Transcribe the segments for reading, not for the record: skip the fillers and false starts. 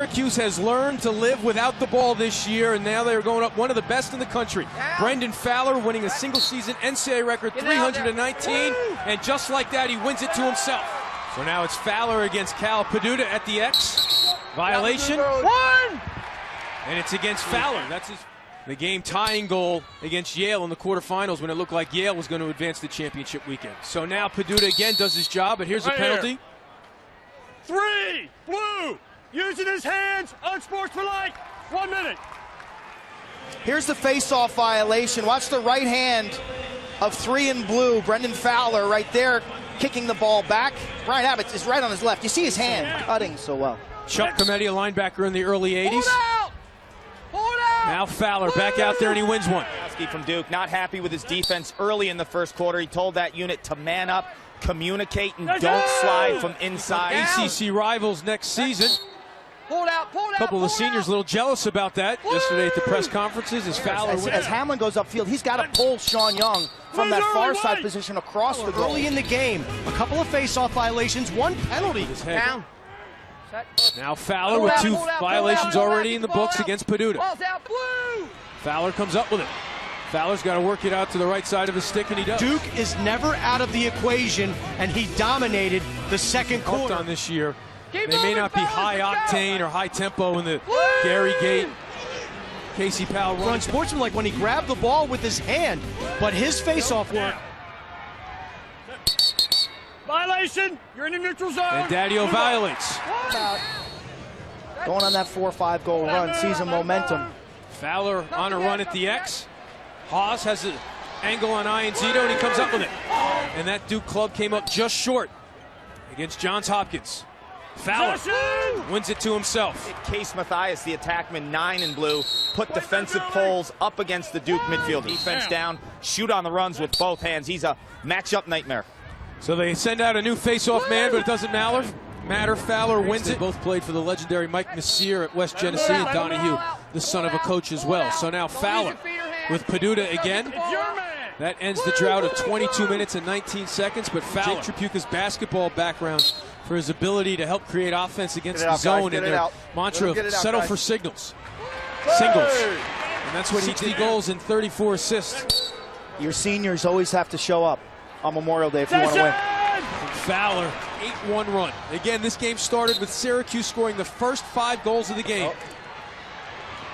Syracuse has learned to live without the ball this year, and now they're going up one of the best in the country. Brendan Fowler winning a single-season NCAA record 319, and just like that, he wins it to himself. So now it's Fowler against Paduda at the X. Violation. And it's against Fowler. That's the game-tying goal against Yale in the quarterfinals when it looked like Yale was going to advance the championship weekend. So now Paduda again does his job, but here's a penalty. 3, blue! Using his hands, unsportsmanlike, 1 minute. Here's the face-off violation. Watch the right hand of 3 in blue. Brendan Fowler right there kicking the ball back. Brian Abbott is right on his left. You see his hand cutting so well. Chuck Cometti, a linebacker in the early 80s. Hold out! Hold out! Now Fowler back out there and he wins one. From Duke, not happy with his defense early in the first quarter. He told that unit to man up, communicate, and don't slide from inside. ACC rivals next season. Hold out, A couple of the seniors a little jealous about that yesterday at the press conferences as Fowler as Hamlin goes upfield, he's got to pull Sean Young from that far side position across the goal. Early in the game, a couple of face-off violations, 1 penalty. Down. Now Fowler with 2 violations already in the books against Paduda. Ball's out, blue! Fowler comes up with it. Fowler's got to work it out to the right side of his stick, and he does. Duke is never out of the equation, and he dominated the second quarter. On this year. They may not be high octane or high tempo in the Gary Gate, Casey Powell run. Unsportsmanlike when he grabbed the ball with his hand, but his face-off work. Violation! You're in the neutral zone. And Daddio violates. Going on that 4-5 goal run, sees some momentum. Fowler on a run at the X. Haus has an angle on Zito, and he comes up with it. And that Duke club came up just short against Johns Hopkins. Fowler wins it to himself. Case Mathias, the attackman, 9 in blue, put defensive poles up against the Duke midfield. Defense down, shoot on the runs with both hands. He's a matchup nightmare. So they send out a new face-off man, but it doesn't matter. Fowler wins it. Both played for the legendary Mike Messier at West Genesee, and Donahue, the son of a coach as well. So now Fowler with Paduda again. That ends the drought of 22 minutes and 19 seconds, but Fowler, Jake Tripucca's basketball background for his ability to help create offense against the zone and their mantra of settle for singles. And that's what he did. Goals and 34 assists. Your seniors always have to show up on Memorial Day if you want to win. Fowler, 8-1 run. Again, this game started with Syracuse scoring the first 5 goals of the game.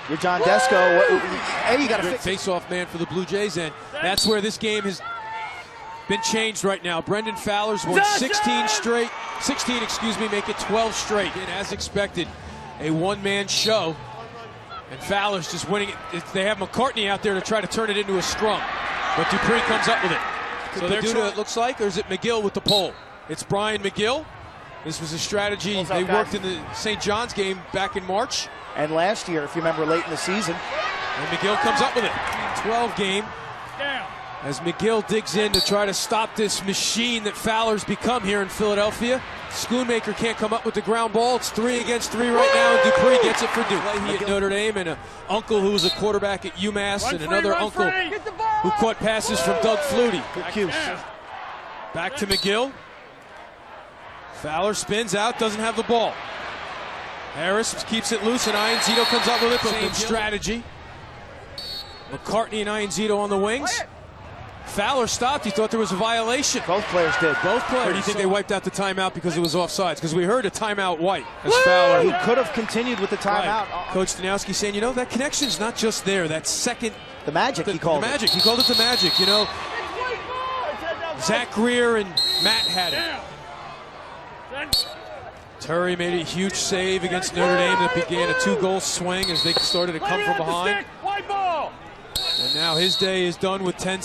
You're John Desko. Hey, you got to face-off man for the Blue Jays, and that's where this game has been changed right now. Brendan Fowler's won 16 straight. 16, make it 12 straight. And as expected, a one-man show. And Fowler's just winning it. They have Macartney out there to try to turn it into a scrum. But Duprey comes up with it. So Paduda, it looks like, or is it Megill with the pole? It's Brian Megill. This was a strategy they worked in the St. John's game back in March. And last year, if you remember, late in the season. And Megill comes up with it. 12 game. As Megill digs in to try to stop this machine that Fowler's become here in Philadelphia. Schoonmaker can't come up with the ground ball. It's 3 against 3 right now, and Duprey gets it for Duke. He at Notre Dame, and an uncle who was a quarterback at UMass, and another uncle who caught passes from Doug Flutie. Back to Megill. Fowler spins out, doesn't have the ball. Harris keeps it loose, and Zito comes up with it. Same strategy. Macartney and Zito on the wings. Fowler stopped. He thought there was a violation. Both players did. Both players. Or do you think they wiped out the timeout because it was offsides? Because we heard a timeout wipe as Fowler. He could have continued with the timeout. Coach Stanowski saying, you know, that connection's not just there. That second. The magic, he called it. The magic. He called it the magic, you know. Zach Greer and Matt had it. Turry made a huge save against Notre Dame that began a 2-goal swing as they started to come from behind. And now his day is done with 10